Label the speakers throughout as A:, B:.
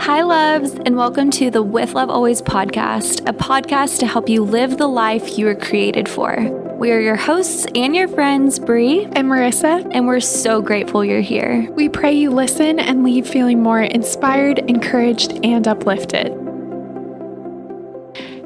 A: Hi, loves, and welcome to the With Love Always podcast, a podcast to help you live the life you were created for. We are your hosts and your friends, Bree
B: and Marissa,
A: and we're so grateful you're here.
B: We pray you listen and leave feeling more inspired, encouraged, and uplifted.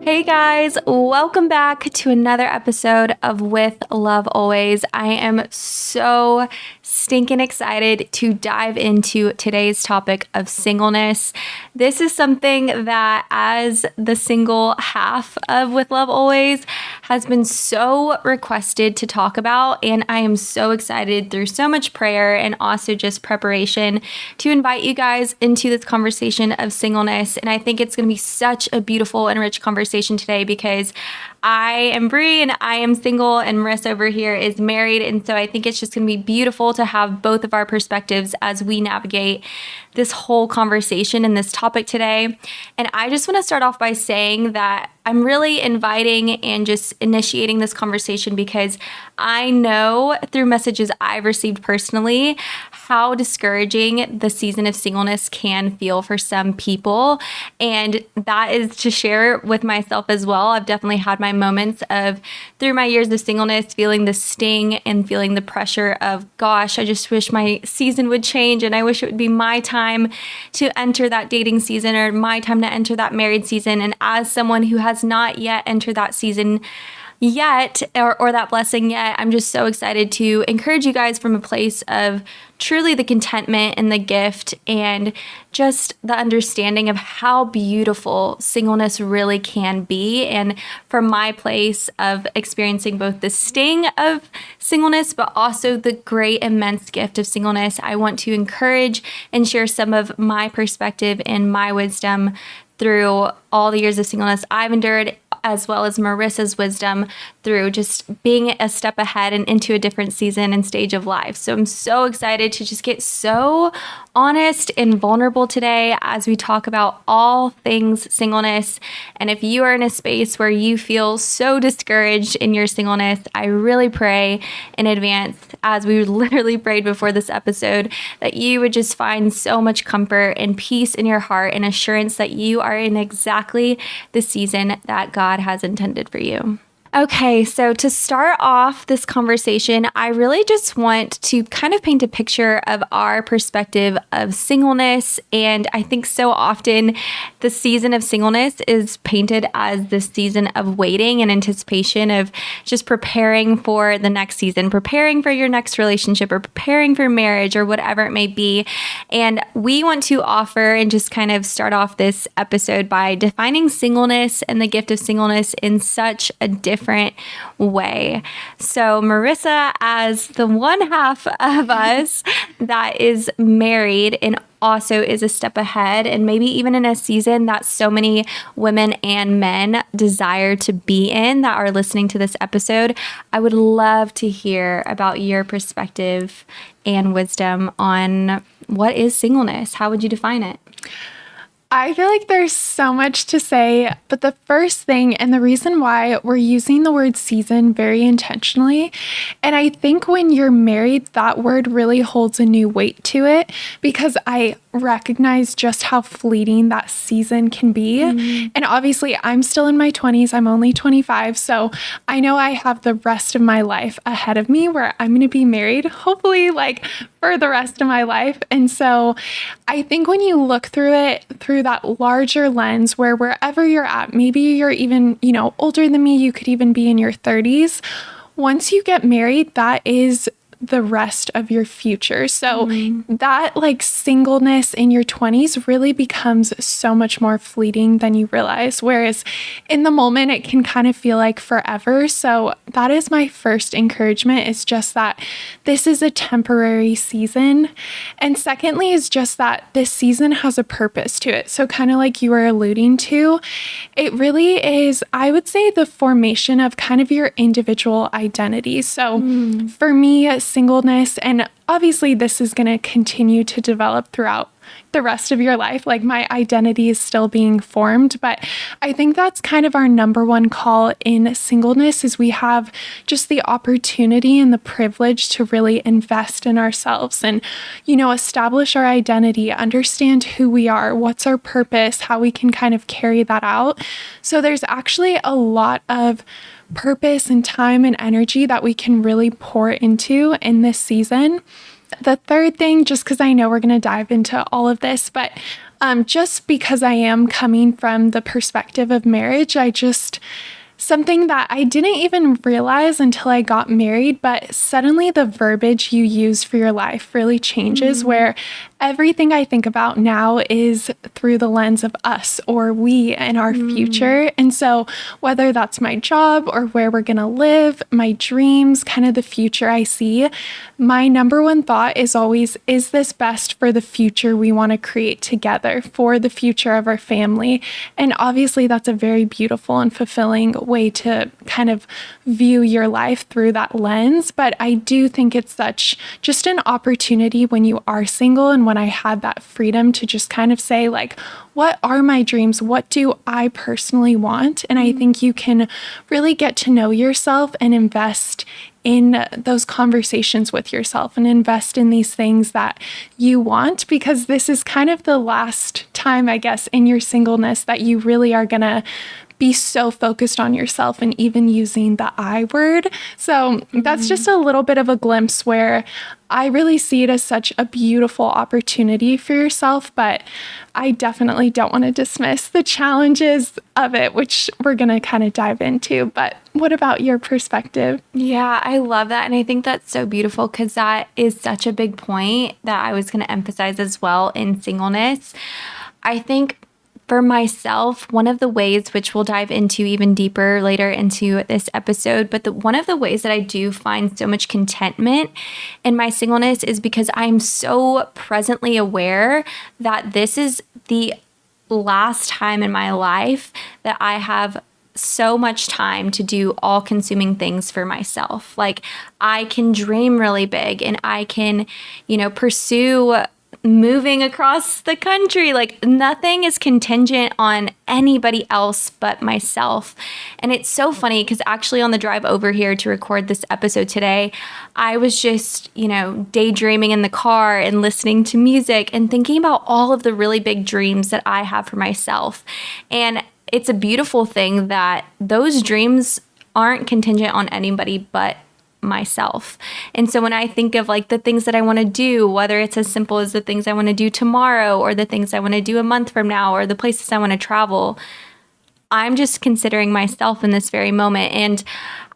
A: Hey guys, welcome back to another episode of With Love Always. I am so stinking excited to dive into today's topic of singleness. This is something that, as the single half of With Love Always, has been so requested to talk about, and I am so excited through so much prayer and also just preparation to invite you guys into this conversation of singleness. And I think it's going to be such a beautiful and rich conversation today because I am Bree and I am single and Marissa over here is married. And so I think it's just going to be beautiful to have both of our perspectives as we navigate this whole conversation and this topic today. And I just want to start off by saying that I'm really inviting and just initiating this conversation because I know through messages I've received personally how discouraging the season of singleness can feel for some people. And that is to share with myself as well. I've definitely had my moments of, through my years of singleness, feeling the sting and feeling the pressure of, gosh, I just wish my season would change and I wish it would be my time to enter that dating season or my time to enter that married season. And as someone who has not yet entered that season yet, or that blessing yet, I'm just so excited to encourage you guys from a place of truly the contentment and the gift and just the understanding of how beautiful singleness really can be. And from my place of experiencing both the sting of singleness, but also the great, immense gift of singleness, I want to encourage and share some of my perspective and my wisdom through all the years of singleness I've endured, as well as Marissa's wisdom through just being a step ahead and into a different season and stage of life. So I'm so excited to just get so honest and vulnerable today as we talk about all things singleness. And if you are in a space where you feel so discouraged in your singleness, I really pray in advance, as we literally prayed before this episode, that you would just find so much comfort and peace in your heart and assurance that you are in exactly the season that God has intended for you. Okay, so to start off this conversation, I really just want to kind of paint a picture of our perspective of singleness. And I think so often the season of singleness is painted as the season of waiting and anticipation of just preparing for the next season, preparing for your next relationship or preparing for marriage or whatever it may be. And we want to offer and just kind of start off this episode by defining singleness and the gift of singleness in such a different way. So Marissa, as the one half of us that is married and also is a step ahead and maybe even in a season that so many women and men desire to be in that are listening to this episode, I would love to hear about your perspective and wisdom on what is singleness. How would you define it?
B: I feel like there's so much to say, but the first thing and the reason why we're using the word season very intentionally, and I think when you're married, that word really holds a new weight to it because I recognize just how fleeting that season can be. Mm-hmm. And obviously, I'm still in my 20s. I'm only 25. So I know I have the rest of my life ahead of me where I'm going to be married, hopefully like for the rest of my life. And so I think when you look through it through that larger lens where wherever you're at, maybe you're even, older than me, you could even be in your 30s. Once you get married, that is the rest of your future. So that like singleness in your 20s really becomes so much more fleeting than you realize. Whereas in the moment, it can kind of feel like forever. So that is my first encouragement, is just that this is a temporary season. And secondly is just that this season has a purpose to it. So kind of like you were alluding to, it really is, I would say, the formation of kind of your individual identity. So for me, singleness, and obviously this is going to continue to develop throughout the rest of your life. Like my identity is still being formed. But I think that's kind of our number one call in singleness is we have just the opportunity and the privilege to really invest in ourselves and, establish our identity, understand who we are, what's our purpose, how we can kind of carry that out. So there's actually a lot of purpose and time and energy that we can really pour into in this season. The third thing, just because I know we're going to dive into all of this, but just because I am coming from the perspective of marriage, something that I didn't even realize until I got married, but suddenly the verbiage you use for your life really changes, where everything I think about now is through the lens of us or we and our future. And so whether that's my job or where we're going to live, my dreams, kind of the future I see, my number one thought is always, is this best for the future we want to create together, for the future of our family? And obviously that's a very beautiful and fulfilling way to kind of view your life through that lens. But I do think it's just an opportunity when you are single and when I had that freedom to just kind of say, like, what are my dreams? What do I personally want? And I think you can really get to know yourself and invest in those conversations with yourself and invest in these things that you want, because this is kind of the last time, I guess, in your singleness that you really are going to be so focused on yourself and even using the I word. So that's just a little bit of a glimpse where I really see it as such a beautiful opportunity for yourself, but I definitely don't want to dismiss the challenges of it, which we're going to kind of dive into. But what about your perspective?
A: Yeah, I love that. And I think that's so beautiful because that is such a big point that I was going to emphasize as well in singleness. I think for myself, one of the ways, which we'll dive into even deeper later into this episode, but one of the ways that I do find so much contentment in my singleness is because I'm so presently aware that this is the last time in my life that I have so much time to do all-consuming things for myself. Like I can dream really big and I can, pursue moving across the country. Like nothing is contingent on anybody else but myself. And it's so funny because actually on the drive over here to record this episode today, I was just, daydreaming in the car and listening to music and thinking about all of the really big dreams that I have for myself. And it's a beautiful thing that those dreams aren't contingent on anybody but myself. And so when I think of like the things that I want to do, whether it's as simple as the things I want to do tomorrow or the things I want to do a month from now or the places I want to travel, I'm just considering myself in this very moment. And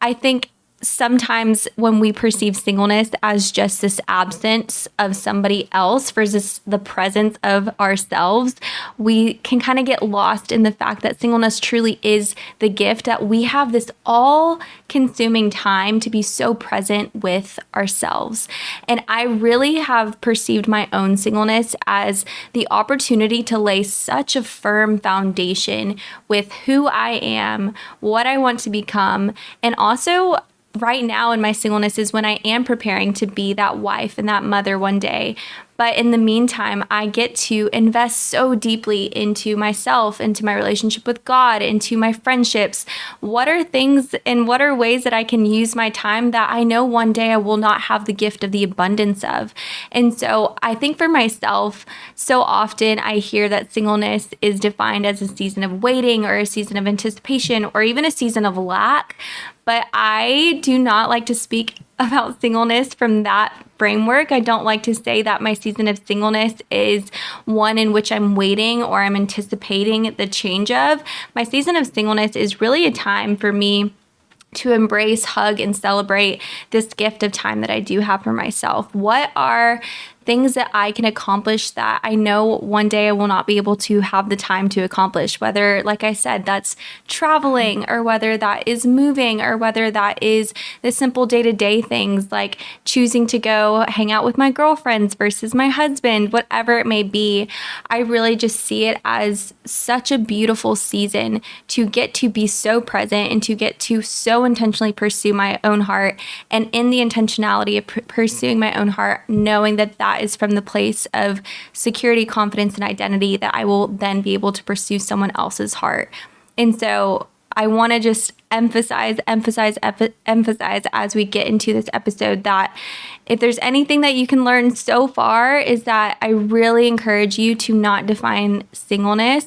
A: I think sometimes when we perceive singleness as just this absence of somebody else versus the presence of ourselves, we can kind of get lost in the fact that singleness truly is the gift that we have this all-consuming time to be so present with ourselves. And I really have perceived my own singleness as the opportunity to lay such a firm foundation with who I am, what I want to become, and also right now in my singleness is when I am preparing to be that wife and that mother one day. But in the meantime, I get to invest so deeply into myself, into my relationship with God, into my friendships. What are things and what are ways that I can use my time that I know one day I will not have the gift of the abundance of? And so I think for myself, so often I hear that singleness is defined as a season of waiting or a season of anticipation or even a season of lack. But I do not like to speak about singleness from that framework. I don't like to say that my season of singleness is one in which I'm waiting or I'm anticipating the change of. My season of singleness is really a time for me to embrace, hug, and celebrate this gift of time that I do have for myself. What are things that I can accomplish that I know one day I will not be able to have the time to accomplish, whether, like I said, that's traveling or whether that is moving or whether that is the simple day-to-day things like choosing to go hang out with my girlfriends versus my husband, whatever it may be. I really just see it as such a beautiful season to get to be so present and to get to so intentionally pursue my own heart. And in the intentionality of pursuing my own heart, knowing that that is from the place of security, confidence, and identity that I will then be able to pursue someone else's heart. And so I want to just emphasize as we get into this episode that if there's anything that you can learn so far is that I really encourage you to not define singleness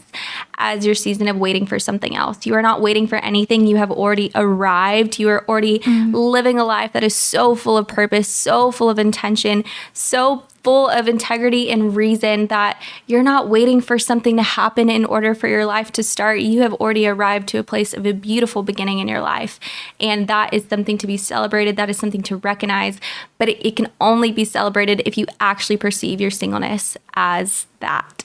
A: as your season of waiting for something else. You are not waiting for anything. You have already arrived. You are already living a life that is so full of purpose, so full of intention, so full of integrity and reason that you're not waiting for something to happen in order for your life to start. You have already arrived to a place of a beautiful beginning in your life. And that is something to be celebrated. That is something to recognize. But it can only be celebrated if you actually perceive your singleness as that.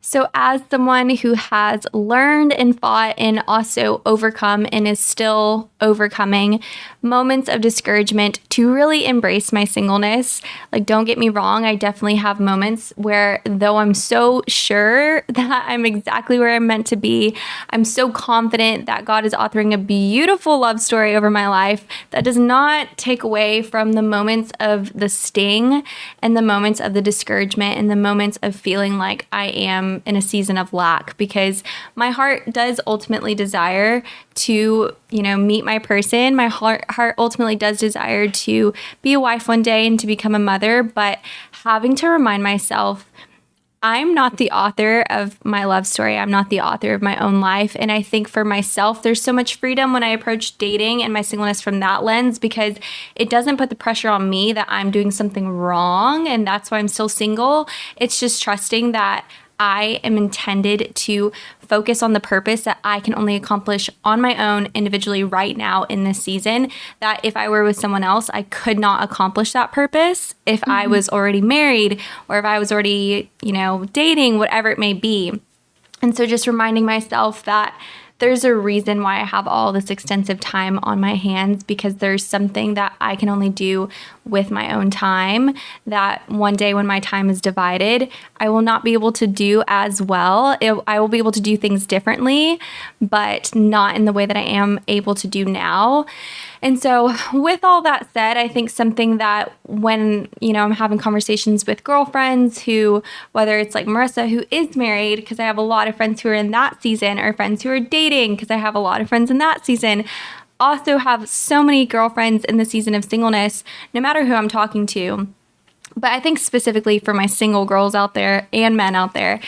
A: So as someone who has learned and fought and also overcome and is still overcoming moments of discouragement to really embrace my singleness, like don't get me wrong, I definitely have moments where though I'm so sure that I'm exactly where I'm meant to be, I'm so confident that God is authoring a beautiful love story over my life, that does not take away from the moments of the sting and the moments of the discouragement and the moments of feeling like I am in a season of lack, because my heart does ultimately desire to, meet my person. My heart ultimately does desire to be a wife one day and to become a mother, but having to remind myself, I'm not the author of my love story. I'm not the author of my own life. And I think for myself, there's so much freedom when I approach dating and my singleness from that lens, because it doesn't put the pressure on me that I'm doing something wrong and that's why I'm still single. It's just trusting that I am intended to focus on the purpose that I can only accomplish on my own individually right now in this season, that if I were with someone else, I could not accomplish that purpose if I was already married or if I was already, dating, whatever it may be. And so just reminding myself that there's a reason why I have all this extensive time on my hands, because there's something that I can only do with my own time that one day when my time is divided, I will not be able to do as well. I will be able to do things differently, but not in the way that I am able to do now. And so with all that said, I think something that when, I'm having conversations with girlfriends who, whether it's like Marissa, who is married, because I have a lot of friends who are in that season, or friends who are dating, because I have a lot of friends in that season, also have so many girlfriends in the season of singleness, no matter who I'm talking to. But I think specifically for my single girls out there and men out there,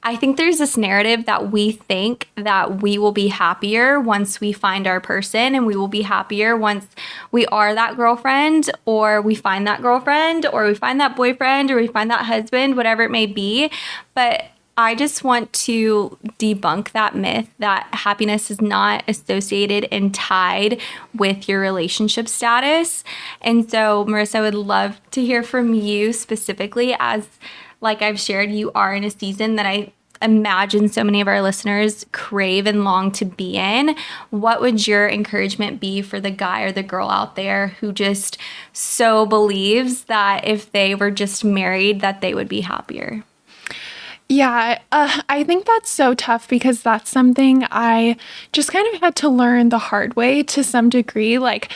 A: I think there's this narrative that we think that we will be happier once we find our person, and we will be happier once we are that girlfriend, or we find that girlfriend, or we find that boyfriend, or we find that husband, whatever it may be. But I just want to debunk that myth that happiness is not associated and tied with your relationship status. And so, Marissa, I would love to hear from you specifically, as like I've shared, you are in a season that I imagine so many of our listeners crave and long to be in. What would your encouragement be for the guy or the girl out there who just so believes that if they were just married, that they would be happier?
B: Yeah, I think that's so tough, because that's something I just kind of had to learn the hard way to some degree. Like,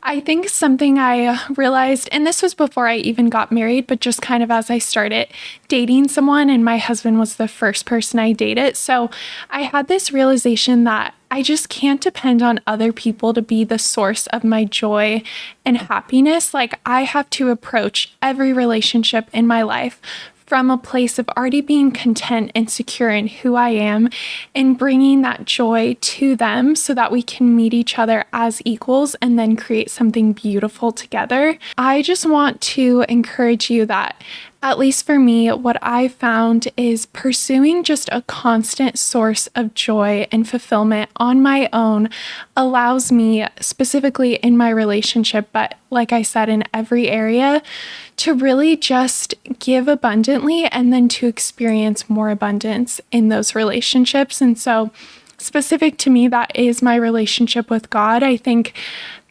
B: I think something I realized, and this was before I even got married, but just kind of as I started dating someone, and my husband was the first person I dated. So I had this realization that I just can't depend on other people to be the source of my joy and happiness. Like, I have to approach every relationship in my life from a place of already being content and secure in who I am, and bringing that joy to them so that we can meet each other as equals and then create something beautiful together. I just want to encourage you that, at least for me, what I found is pursuing just a constant source of joy and fulfillment on my own allows me, specifically in my relationship, but like I said, in every area, to really just give abundantly and then to experience more abundance in those relationships. And so, specific to me, that is my relationship with God. I think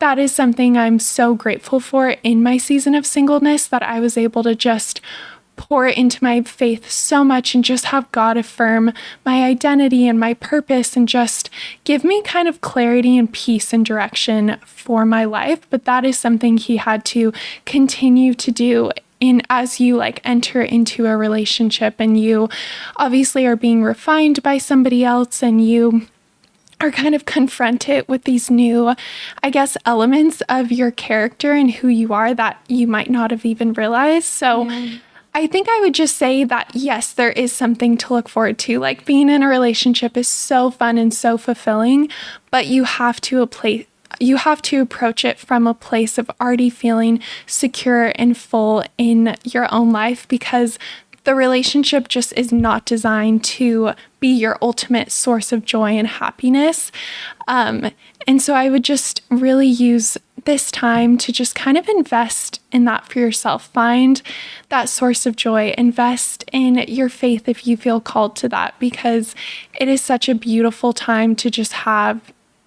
B: that is something I'm so grateful for in my season of singleness, that I was able to just pour into my faith so much and just have God affirm my identity and my purpose and just give me kind of clarity and peace and direction for my life. But that is something He had to continue to do as you like enter into a relationship and you obviously are being refined by somebody else and you are kind of confronted with these new, I guess, elements of your character and who you are that you might not have even realized. So I think I would just say that, yes, there is something to look forward to. Like being in a relationship is so fun and so fulfilling, but you have to approach it from a place of already feeling secure and full in your own life, because the relationship just is not designed to be your ultimate source of joy and happiness. And so I would just really use this time to just kind of invest in that for yourself. Find that source of joy, invest in your faith if you feel called to that, because it is such a beautiful time to just have,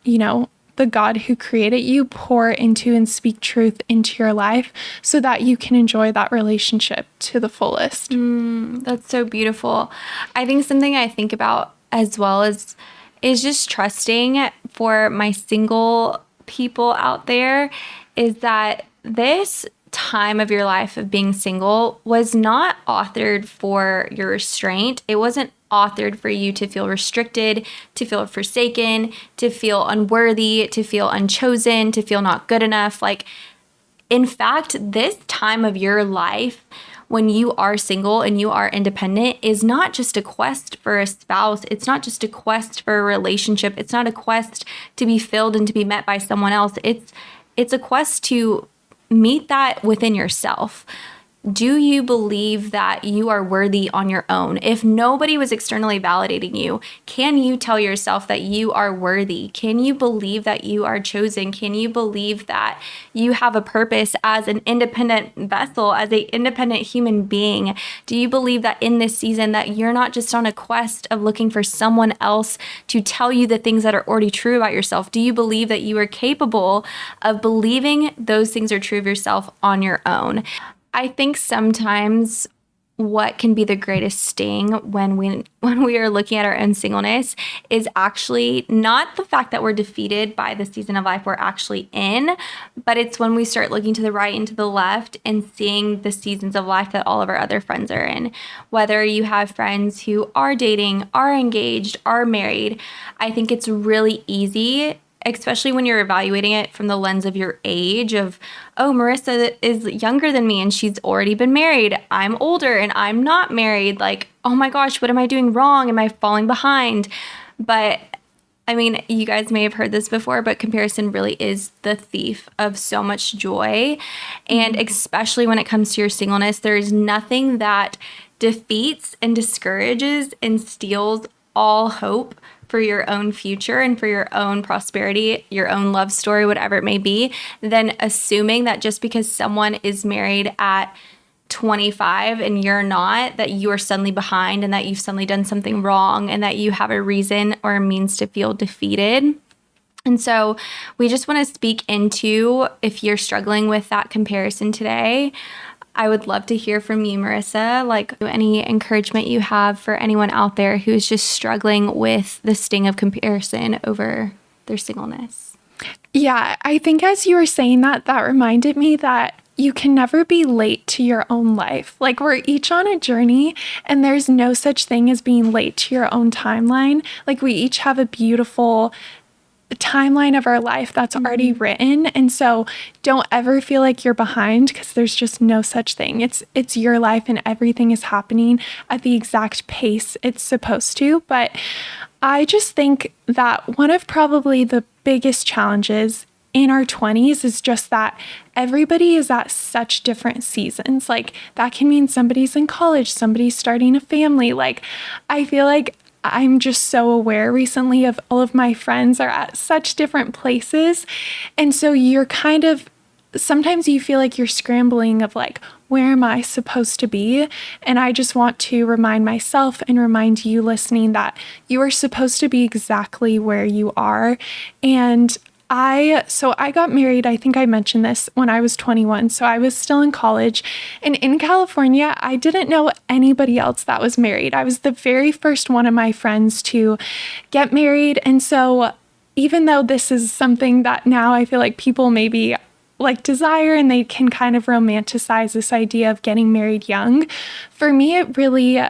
B: the God who created you pour into and speak truth into your life so that you can enjoy that relationship to the fullest.
A: That's so beautiful. I think something I think about as well is just trusting for my single people out there is that this time of your life of being single was not authored for your restraint. It wasn't authored for you to feel restricted, to feel forsaken, to feel unworthy, to feel unchosen, to feel not good enough. Like, in fact, this time of your life, when you are single and you are independent, is not just a quest for a spouse. It's not just a quest for a relationship. It's not a quest to be filled and to be met by someone else. It's a quest to meet that within yourself. Do you believe that you are worthy on your own? If nobody was externally validating you, can you tell yourself that you are worthy? Can you believe that you are chosen? Can you believe that you have a purpose as an independent vessel, as an independent human being? Do you believe that in this season that you're not just on a quest of looking for someone else to tell you the things that are already true about yourself? Do you believe that you are capable of believing those things are true of yourself on your own? I think sometimes what can be the greatest sting when we are looking at our own singleness is actually not the fact that we're defeated by the season of life we're actually in, but it's when we start looking to the right and to the left and seeing the seasons of life that all of our other friends are in. Whether you have friends who are dating, are engaged, are married, I think it's really easy, especially when you're evaluating it from the lens of your age of, oh, Marissa is younger than me and she's already been married. I'm older and I'm not married. Like, oh my gosh, what am I doing wrong? Am I falling behind? But I mean, you guys may have heard this before, but comparison really is the thief of so much joy. And especially when it comes to your singleness, there is nothing that defeats and discourages and steals all hope for your own future and for your own prosperity, your own love story, whatever it may be, than assuming that just because someone is married at 25 and you're not, that you are suddenly behind and that you've suddenly done something wrong and that you have a reason or a means to feel defeated. And so we just want to speak into, if you're struggling with that comparison today, I would love to hear from you, Marissa, like any encouragement you have for anyone out there who's just struggling with the sting of comparison over their singleness.
B: Yeah, I think as you were saying that reminded me that you can never be late to your own life. Like, we're each on a journey and there's no such thing as being late to your own timeline. Like, we each have a beautiful timeline of our life that's already written. And so don't ever feel like you're behind, because there's just no such thing. It's your life and everything is happening at the exact pace it's supposed to. But I just think that one of probably the biggest challenges in our 20s is just that everybody is at such different seasons. Like, that can mean somebody's in college, somebody's starting a family. Like, I feel like I'm just so aware recently of all of my friends are at such different places. And so you're kind of, sometimes you feel like you're scrambling of like, where am I supposed to be? And I just want to remind myself and remind you listening that you are supposed to be exactly where you are. And I got married, I think I mentioned this, when I was 21. So I was still in college. And in California, I didn't know anybody else that was married. I was the very first one of my friends to get married. And so even though this is something that now I feel like people maybe like desire, and they can kind of romanticize this idea of getting married young. For me, it really,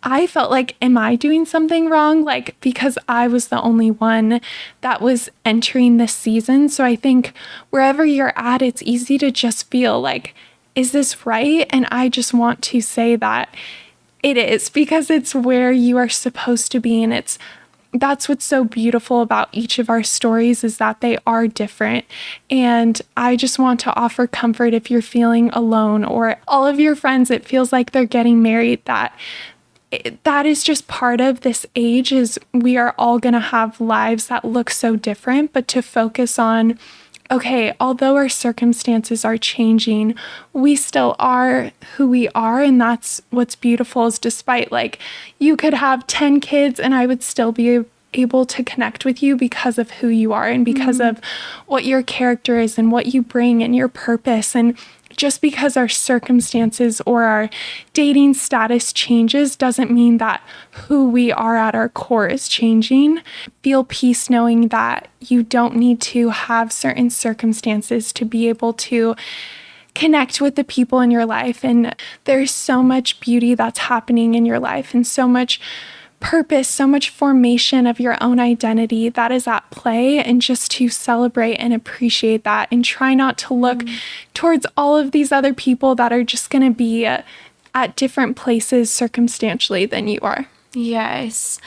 B: I felt like, am I doing something wrong? Like, because I was the only one that was entering this season. So I think wherever you're at, it's easy to just feel like, is this right? And I just want to say that it is, because it's where you are supposed to be. And that's what's so beautiful about each of our stories, is that they are different. And I just want to offer comfort if you're feeling alone, or all of your friends, it feels like they're getting married, that is just part of this age. Is we are all going to have lives that look so different, but to focus on, okay, although our circumstances are changing, we still are who we are. And that's what's beautiful, is despite, like, you could have 10 kids and I would still be able to connect with you because of who you are, and because of what your character is and what you bring and your purpose. And just because our circumstances or our dating status changes doesn't mean that who we are at our core is changing. Feel peace knowing that you don't need to have certain circumstances to be able to connect with the people in your life. And there's so much beauty that's happening in your life, and so much purpose, so much formation of your own identity that is at play, and just to celebrate and appreciate that, and try not to look towards all of these other people that are just going to be at different places circumstantially than you are.
A: Yes.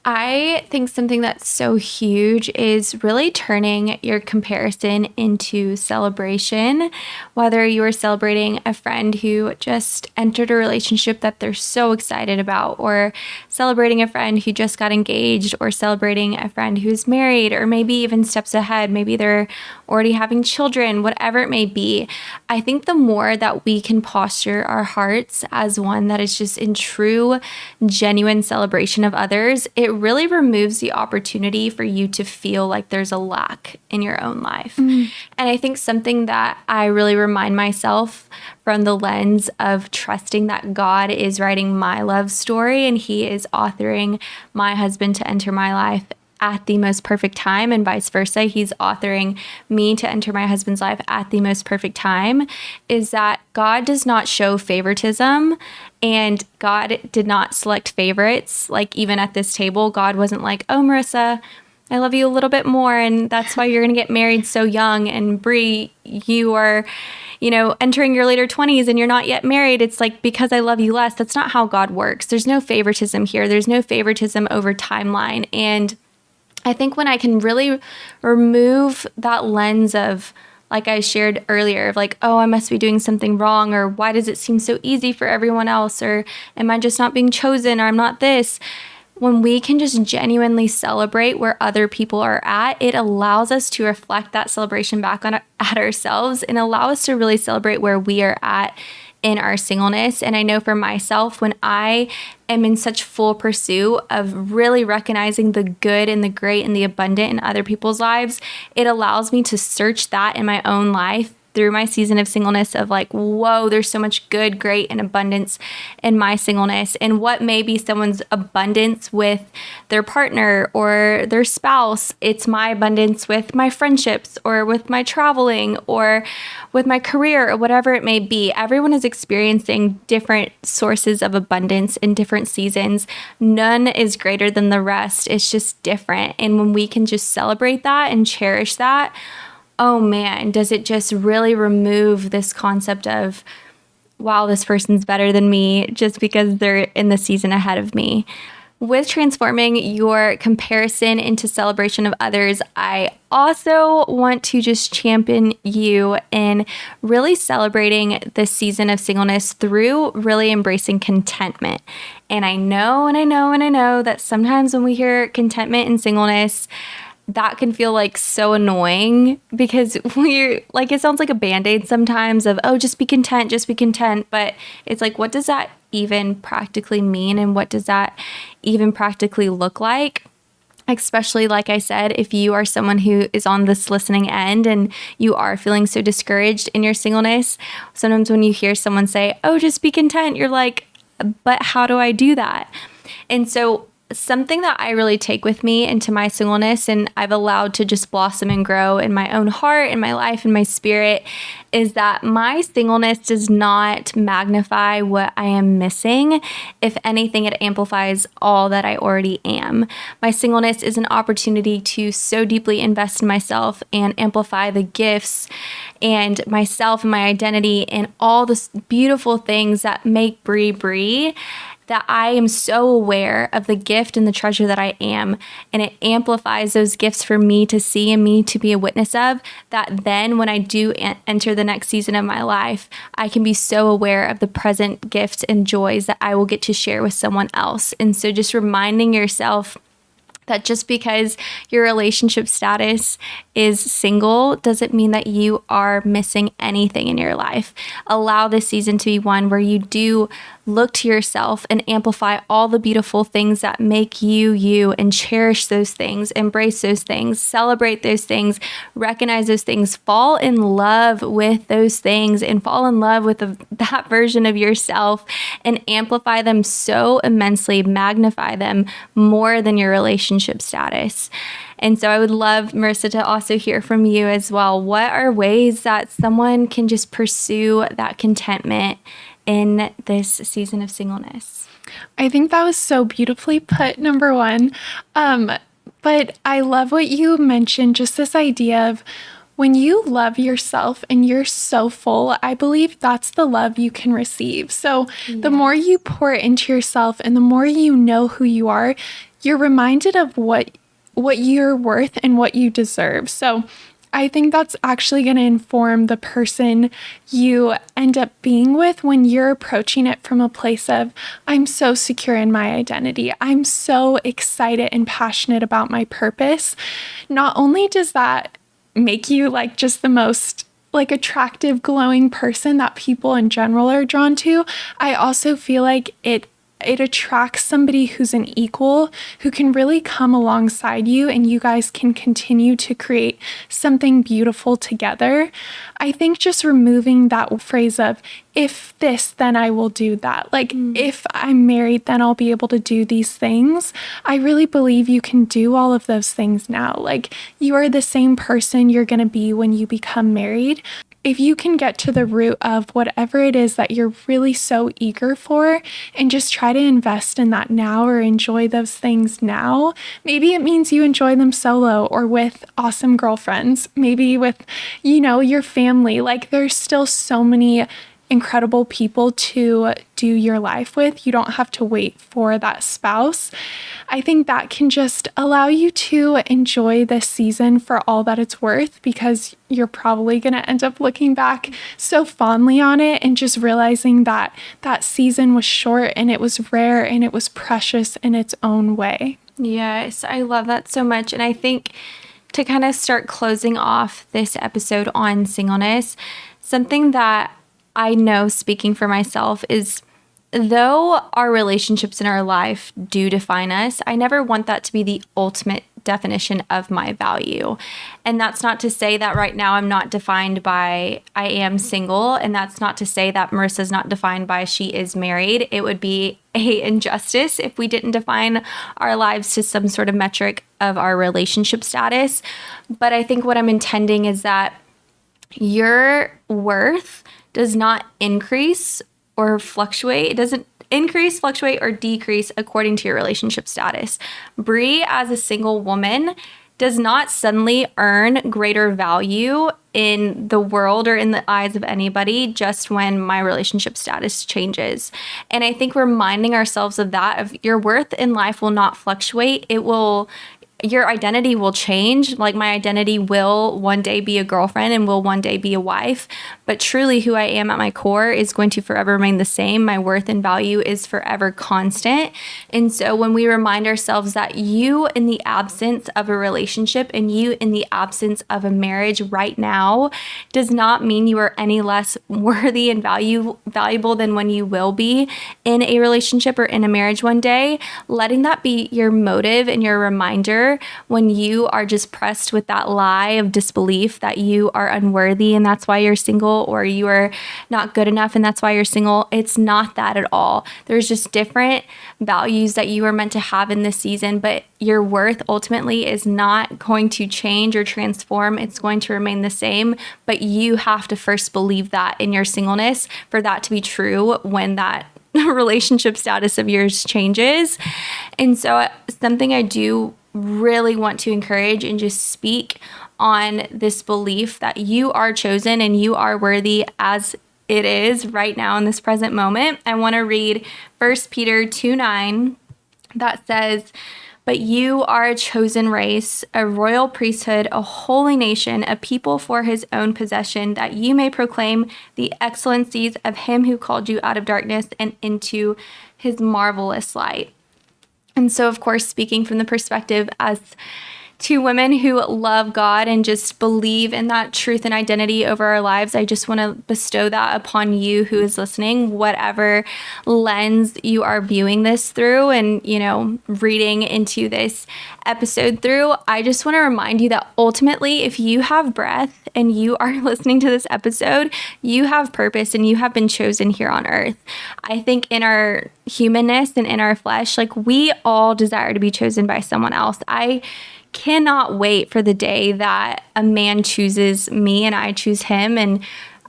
A: I think something that's so huge is really turning your comparison into celebration. Whether you are celebrating a friend who just entered a relationship that they're so excited about, or celebrating a friend who just got engaged, or celebrating a friend who's married, or maybe even steps ahead. Maybe they're already having children, whatever it may be. I think the more that we can posture our hearts as one that is just in true, genuine celebration of others, it really removes the opportunity for you to feel like there's a lack in your own life. And I think something that I really remind myself from the lens of trusting that God is writing my love story, and He is authoring my husband to enter my life at the most perfect time, and vice versa. He's authoring me to enter my husband's life at the most perfect time, is that God does not show favoritism, and God did not select favorites. Like, even at this table, God wasn't like, oh, Marissa, I love you a little bit more, and that's why you're going to get married so young. And Brie, you are, entering your later 20s and you're not yet married. It's like, because I love you less. That's not how God works. There's no favoritism here. There's no favoritism over timeline. And I think when I can really remove that lens of, like I shared earlier, of like, oh, I must be doing something wrong, or why does it seem so easy for everyone else, or am I just not being chosen, or I'm not this. When we can just genuinely celebrate where other people are at, it allows us to reflect that celebration back at ourselves, and allow us to really celebrate where we are at in our singleness. And I know for myself, when I am in such full pursuit of really recognizing the good and the great and the abundant in other people's lives, it allows me to search that in my own life through my season of singleness, of like, whoa, there's so much good, great, and abundance in my singleness. And what may be someone's abundance with their partner or their spouse, it's my abundance with my friendships, or with my traveling, or with my career, or whatever it may be. Everyone is experiencing different sources of abundance in different seasons. None is greater than the rest. It's just different. And when we can just celebrate that and cherish that, oh man, does it just really remove this concept of, wow, this person's better than me just because they're in the season ahead of me. With transforming your comparison into celebration of others, I also want to just champion you in really celebrating this season of singleness through really embracing contentment. And I know that sometimes when we hear contentment and singleness, that can feel like so annoying, because we're like, it sounds like a band-aid sometimes of, oh, just be content. But it's like, what does that even practically mean? And what does that even practically look like? Especially, like I said, if you are someone who is on this listening end and you are feeling so discouraged in your singleness, sometimes when you hear someone say, oh, just be content, you're like, but how do I do that? And so something that I really take with me into my singleness and I've allowed to just blossom and grow in my own heart, in my life, in my spirit, is that my singleness does not magnify what I am missing. If anything, it amplifies all that I already am. My singleness is an opportunity to so deeply invest in myself and amplify the gifts and myself and my identity and all the beautiful things that make Bree, that I am so aware of the gift and the treasure that I am, and it amplifies those gifts for me to see and me to be a witness of, that then when I do enter the next season of my life, I can be so aware of the present gifts and joys that I will get to share with someone else. And so just reminding yourself that just because your relationship status is single doesn't mean that you are missing anything in your life. Allow this season to be one where you do look to yourself and amplify all the beautiful things that make you you, and cherish those things, embrace those things, celebrate those things, recognize those things, fall in love with those things, and fall in love with that version of yourself, and amplify them so immensely, magnify them more than your relationship status. And so I would love, Marissa, to also hear from you as well. What are ways that someone can just pursue that contentment in this season of singleness?
B: I think that was so beautifully put, number one. But I love what you mentioned, just this idea of when you love yourself and you're so full, I believe that's the love you can receive. So the more you pour into yourself and the more you know who you are, you're reminded of what you're worth and what you deserve. So I think that's actually going to inform the person you end up being with when you're approaching it from a place of, I'm so secure in my identity. I'm so excited and passionate about my purpose. Not only does that make you like just the most like attractive, glowing person that people in general are drawn to, I also feel like it attracts somebody who's an equal, who can really come alongside you, and you guys can continue to create something beautiful together. I think just removing that phrase of, if this, then I will do that. Like, if I'm married, then I'll be able to do these things. I really believe you can do all of those things now. Like, you are the same person you're going to be when you become married. If you can get to the root of whatever it is that you're really so eager for and just try to invest in that now, or enjoy those things now. Maybe it means you enjoy them solo or with awesome girlfriends, maybe with, your family. Like, there's still so many incredible people to do your life with. You don't have to wait for that spouse. I think that can just allow you to enjoy this season for all that it's worth, because you're probably going to end up looking back so fondly on it and just realizing that that season was short and it was rare and it was precious in its own way.
A: Yes, I love that so much. And I think to kind of start closing off this episode on singleness, something that I know, speaking for myself, is though our relationships in our life do define us, I never want that to be the ultimate definition of my value. And that's not to say that right now I'm not defined by I am single, and that's not to say that Marissa's not defined by she is married. It would be a injustice if we didn't define our lives to some sort of metric of our relationship status. But I think what I'm intending is that your worth does not increase or fluctuate. It doesn't increase, fluctuate, or decrease according to your relationship status. Bree, as a single woman, does not suddenly earn greater value in the world or in the eyes of anybody just when my relationship status changes. And I think reminding ourselves of that, of your worth in life will not fluctuate. Your identity will change. Like, my identity will one day be a girlfriend and will one day be a wife, but truly who I am at my core is going to forever remain the same. My worth and value is forever constant. And so when we remind ourselves that you, in the absence of a relationship and you in the absence of a marriage right now, does not mean you are any less worthy and valuable than when you will be in a relationship or in a marriage one day, letting that be your motive and your reminder are when you are just pressed with that lie of disbelief that you are unworthy and that's why you're single, or you are not good enough and that's why you're single. It's not that at all. There's just different values that you are meant to have in this season, but your worth ultimately is not going to change or transform. It's going to remain the same, but you have to first believe that in your singleness for that to be true when that relationship status of yours changes. And so something I do really want to encourage and just speak on this belief that you are chosen and you are worthy as it is right now in this present moment. I want to read 1 Peter 2:9 that says, "But you are a chosen race, a royal priesthood, a holy nation, a people for his own possession, that you may proclaim the excellencies of him who called you out of darkness and into his marvelous light." And so, of course, speaking from the perspective as two women who love God and just believe in that truth and identity over our lives, I just want to bestow that upon you who is listening, whatever lens you are viewing this through and, reading into this episode through. I just want to remind you that ultimately, if you have breath and you are listening to this episode, you have purpose and you have been chosen here on earth. I think in our humanness and in our flesh, we all desire to be chosen by someone else. I cannot wait for the day that a man chooses me and I choose him, and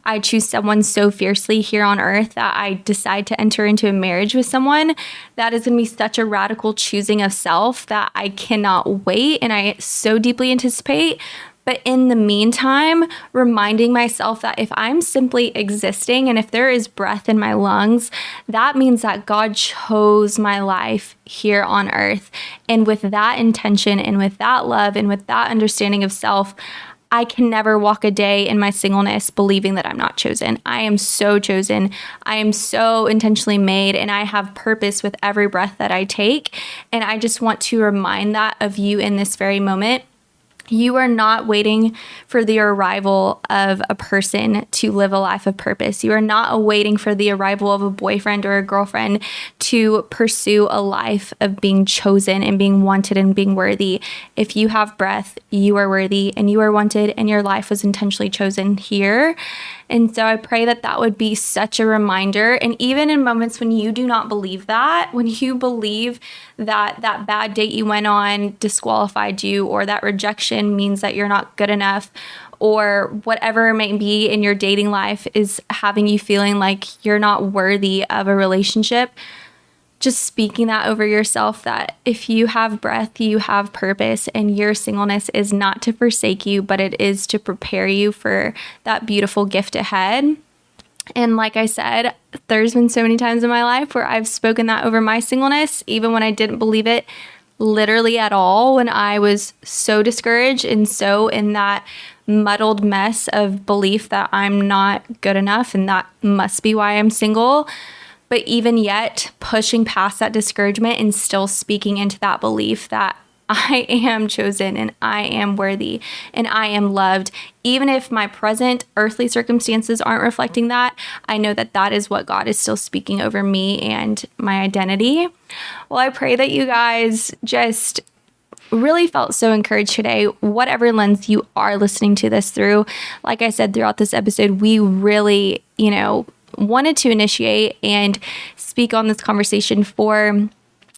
A: I choose someone so fiercely here on earth that I decide to enter into a marriage with someone. That is going to be such a radical choosing of self that I cannot wait and I so deeply anticipate. But in the meantime, reminding myself that if I'm simply existing and if there is breath in my lungs, that means that God chose my life here on earth. And with that intention and with that love and with that understanding of self, I can never walk a day in my singleness believing that I'm not chosen. I am so chosen. I am so intentionally made, and I have purpose with every breath that I take. And I just want to remind that of you in this very moment. You are not waiting for the arrival of a person to live a life of purpose. You are not waiting for the arrival of a boyfriend or a girlfriend to pursue a life of being chosen and being wanted and being worthy. If you have breath, you are worthy and you are wanted, and your life was intentionally chosen here. And so I pray that that would be such a reminder. And even in moments when you do not believe that, when you believe that that bad date you went on disqualified you, or that rejection means that you're not good enough, or whatever it may be in your dating life is having you feeling like you're not worthy of a relationship, just speaking that over yourself, that if you have breath, you have purpose, and your singleness is not to forsake you, but it is to prepare you for that beautiful gift ahead. And like I said, there's been so many times in my life where I've spoken that over my singleness, even when I didn't believe it literally at all, when I was so discouraged and so in that muddled mess of belief that I'm not good enough and that must be why I'm single. But even yet, pushing past that discouragement and still speaking into that belief that I am chosen and I am worthy and I am loved. Even if my present earthly circumstances aren't reflecting that, I know that that is what God is still speaking over me and my identity. Well, I pray that you guys just really felt so encouraged today, whatever lens you are listening to this through. Like I said, throughout this episode, we really, wanted to initiate and speak on this conversation for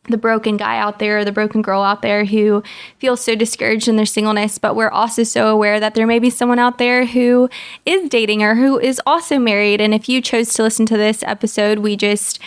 A: the broken guy out there, the broken girl out there who feels so discouraged in their singleness. But we're also so aware that there may be someone out there who is dating or who is also married. And if you chose to listen to this episode, we just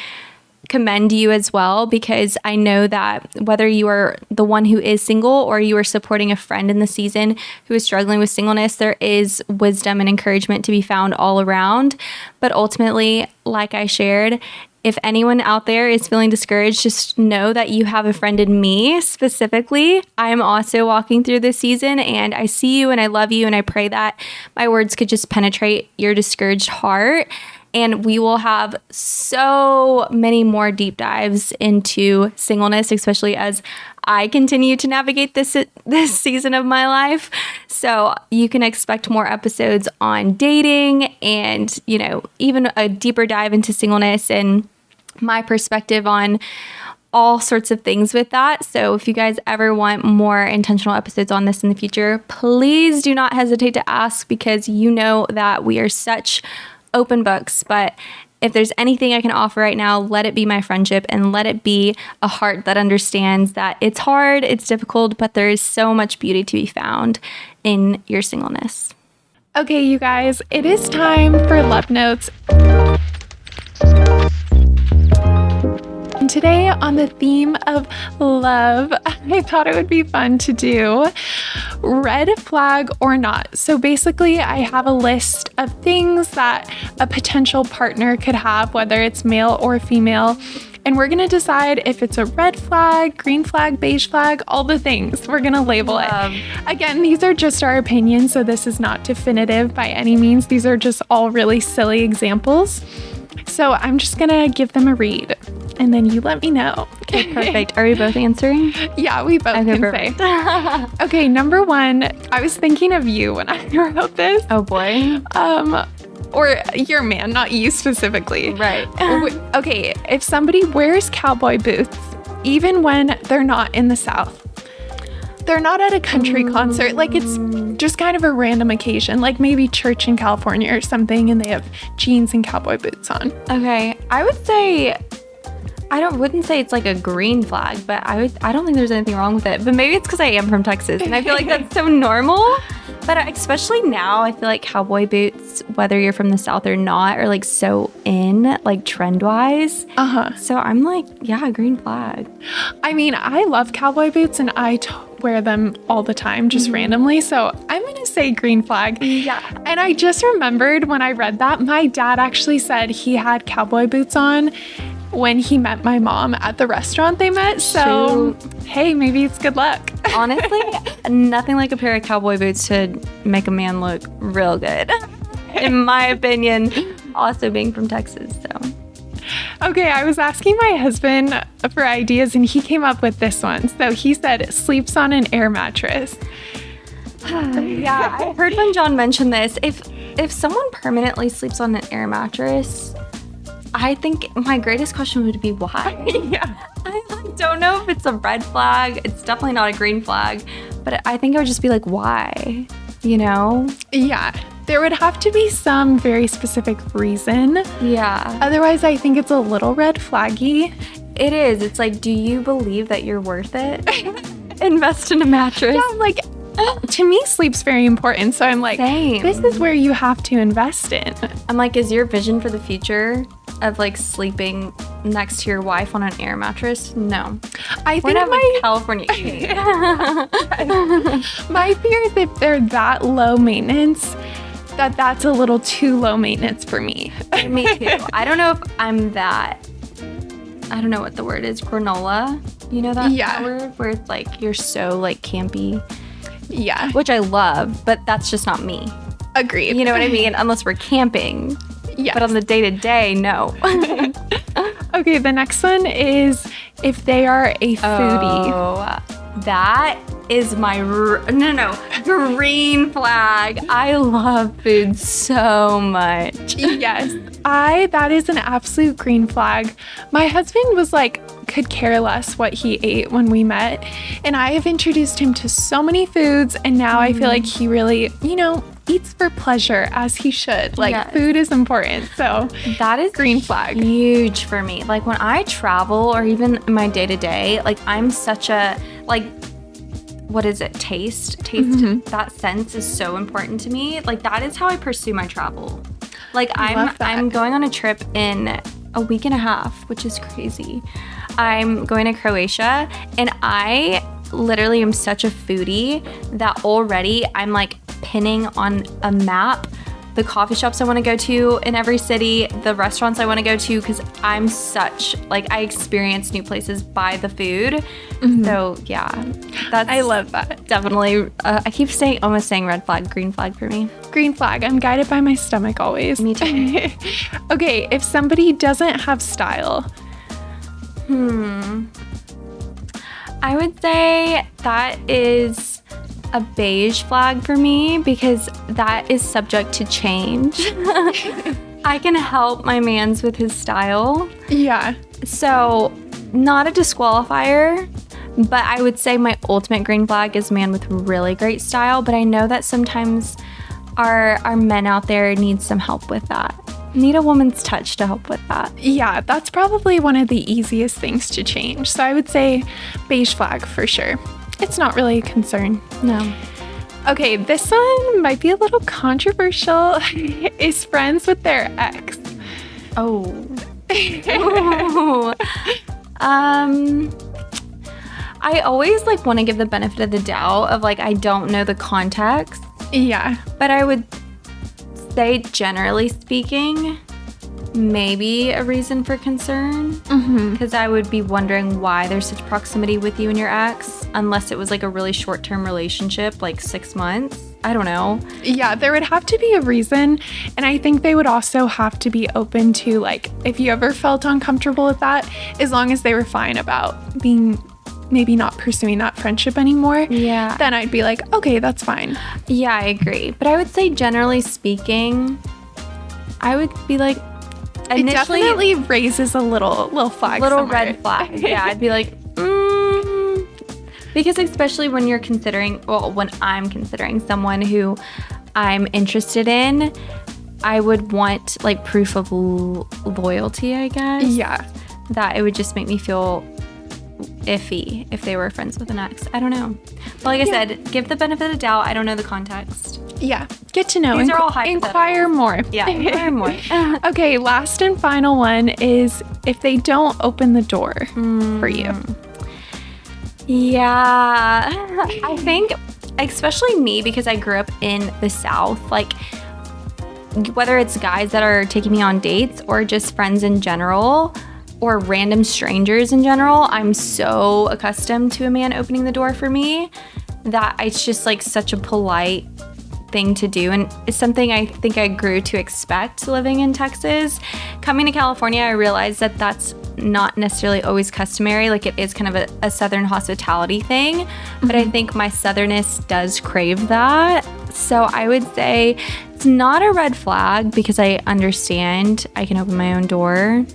A: commend you as well, because I know that whether you are the one who is single or you are supporting a friend in the season who is struggling with singleness, there is wisdom and encouragement to be found all around. But ultimately, like I shared, if anyone out there is feeling discouraged, just know that you have a friend in me specifically. I am also walking through this season, and I see you and I love you, and I pray that my words could just penetrate your discouraged heart. And we will have so many more deep dives into singleness, especially as I continue to navigate this season of my life. So you can expect more episodes on dating and, even a deeper dive into singleness and my perspective on all sorts of things with that. So if you guys ever want more intentional episodes on this in the future, please do not hesitate to ask, because you know that we are such open books. But if there's anything I can offer right now, let it be my friendship, and let it be a heart that understands that it's hard, it's difficult, but there is so much beauty to be found in your singleness.
B: Okay, you guys, it is time for Love Notes. And today, on the theme of love, I thought it would be fun to do red flag or not. So basically, I have a list of things that a potential partner could have, whether it's male or female. And we're going to decide if it's a red flag, green flag, beige flag, all the things. We're going to label it. Again, these are just our opinions, so this is not definitive by any means. These are just all really silly examples. So I'm just going to give them a read, and then you let me know.
A: Okay, perfect. Are we both answering?
B: Yeah, we both can
A: perfect.
B: say. Okay, number one, I was thinking of you when I wrote this.
A: Oh boy.
B: Or your man, not you specifically.
A: Right.
B: Okay, if somebody wears cowboy boots, even when they're not in the South, they're not at a country concert, like it's just kind of a random occasion, like maybe church in California or something, and they have jeans and cowboy boots on.
A: Okay, I would say, wouldn't say it's like a green flag, but I don't think there's anything wrong with it. But maybe it's because I am from Texas, and I feel like that's so normal. But especially now, I feel like cowboy boots, whether you're from the South or not, are like so in, like trend wise. So I'm like, yeah, green flag.
B: I mean, I love cowboy boots, and I wear them all the time, just randomly. So I'm going to say green flag.
A: Yeah.
B: And I just remembered when I read that, my dad actually said he had cowboy boots on when he met my mom at the restaurant they met. So, hey, maybe it's good luck.
A: Honestly, nothing like a pair of cowboy boots to make a man look real good, in my opinion, also being from Texas. So.
B: Okay, I was asking my husband for ideas, and he came up with this one. So he said sleeps on an air mattress.
A: Yeah, I heard when John mentioned this. If someone permanently sleeps on an air mattress, I think my greatest question would be why.
B: Yeah.
A: I don't know if it's a red flag. It's definitely not a green flag. But I think I would just be like, why? You know?
B: Yeah. There would have to be some very specific reason.
A: Yeah.
B: Otherwise, I think it's a little red flaggy.
A: It is. It's like, do you believe that you're worth it? Invest in a mattress.
B: Yeah, like, to me, sleep's very important. So I'm like,
A: Same.
B: This is where you have to invest in.
A: I'm like, is your vision for the future of like sleeping next to your wife on an air mattress? No.
B: I
A: We're
B: think
A: not California.
B: my fear is if they're that low maintenance, that's a little too low maintenance for me.
A: Me too. I don't know if I'm that. I don't know what the word is. Granola. You know that word where it's like you're so like campy.
B: Yeah.
A: Which I love, but that's just not me.
B: Agreed.
A: You know what I mean? Unless we're camping.
B: Yeah.
A: But on the day-to-day, no.
B: Okay, the next one is if they are a foodie.
A: Oh, that is my green flag. I love food so much.
B: Yes, that is an absolute green flag. My husband was like, could care less what he ate when we met. And I have introduced him to so many foods. And now I feel like he really, eats for pleasure as he should. Like food is important. So
A: that is
B: green flag.
A: Huge for me. Like when I travel or even in my day to day, like I'm such a what is it? Taste. That sense is so important to me. Like that is how I pursue my travel. Like I'm going on a trip in a week and a half, which is crazy. I'm going to Croatia, and I literally am such a foodie that already I'm like pinning on a map the coffee shops I want to go to in every city, the restaurants I want to go to, because I'm such, I experience new places by the food. Mm-hmm. So yeah,
B: I love that.
A: Definitely. I keep almost saying red flag, green flag for me.
B: Green flag. I'm guided by my stomach always.
A: Me too.
B: Okay, if somebody doesn't have style.
A: I would say that is a beige flag for me because that is subject to change. I can help my mans with his style.
B: Yeah.
A: So not a disqualifier, but I would say my ultimate green flag is a man with really great style. But I know that sometimes our men out there need some help with that. Need a woman's touch to help with that.
B: Yeah, that's probably one of the easiest things to change. So I would say beige flag for sure. It's not really a concern.
A: No.
B: Okay, this one might be a little controversial. Is friends with their ex.
A: Oh. Ooh. I always like want to give the benefit of the doubt of like I don't know the context.
B: Yeah.
A: But I would say, generally speaking, maybe a reason for concern. Because I would be wondering why there's such proximity with you and your ex, unless it was like a really short-term relationship, like 6 months. I don't know.
B: Yeah, there would have to be a reason. And I think they would also have to be open to, like, if you ever felt uncomfortable with that, as long as they were fine about being maybe not pursuing that friendship anymore, then I'd be like, okay, that's fine.
A: Yeah, I agree. But I would say, generally speaking, I would be like, initially,
B: it definitely raises a little flag.
A: Little
B: somewhere.
A: red flag. Yeah, I'd be like, because especially when you're considering, well, when I'm considering someone who I'm interested in, I would want like proof of loyalty, I guess.
B: Yeah.
A: That it would just make me feel iffy if they were friends with an ex. I don't know. But like I said, give the benefit of the doubt. I don't know the context.
B: Yeah. Get to know.
A: These are all hypotheticals.
B: Inquire more.
A: Yeah, inquire more.
B: Okay, last and final one is if they don't open the door for you.
A: Yeah. I think, especially me, because I grew up in the South, like whether it's guys that are taking me on dates or just friends in general, or random strangers in general, I'm so accustomed to a man opening the door for me that it's just like such a polite thing to do. And it's something I think I grew to expect living in Texas. Coming to California, I realized that that's not necessarily always customary. Like it is kind of a Southern hospitality thing, but I think my Southernness does crave that. So I would say it's not a red flag because I understand I can open my own door.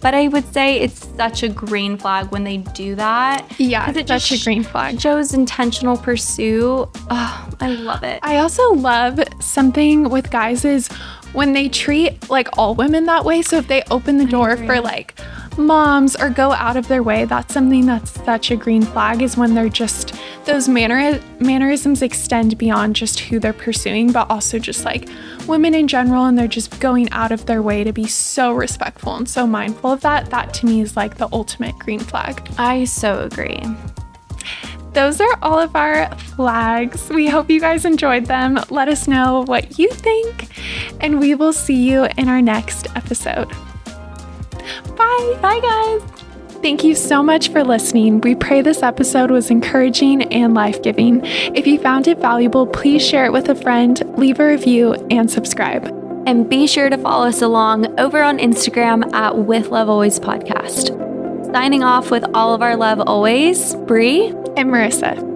A: But I would say it's such a green flag when they do that.
B: Yeah,
A: it
B: such a green flag.
A: Shows intentional pursuit. Oh, I love it.
B: I also love something with guys is when they treat like all women that way. So if they open the door for like moms or go out of their way, that's something that's such a green flag, is when they're just, those mannerisms extend beyond just who they're pursuing, but also just like women in general, and they're just going out of their way to be so respectful and so mindful of that. That to me is like the ultimate green flag.
A: I so agree.
B: Those are all of our flags. We hope you guys enjoyed them. Let us know what you think, and we will see you in our next episode. Bye.
A: Bye, guys.
B: Thank you so much for listening. We pray this episode was encouraging and life-giving. If you found it valuable, please share it with a friend, leave a review, and subscribe.
A: And be sure to follow us along over on Instagram at With Love Always Podcast. Signing off with all of our love always, Bree
B: And Marissa.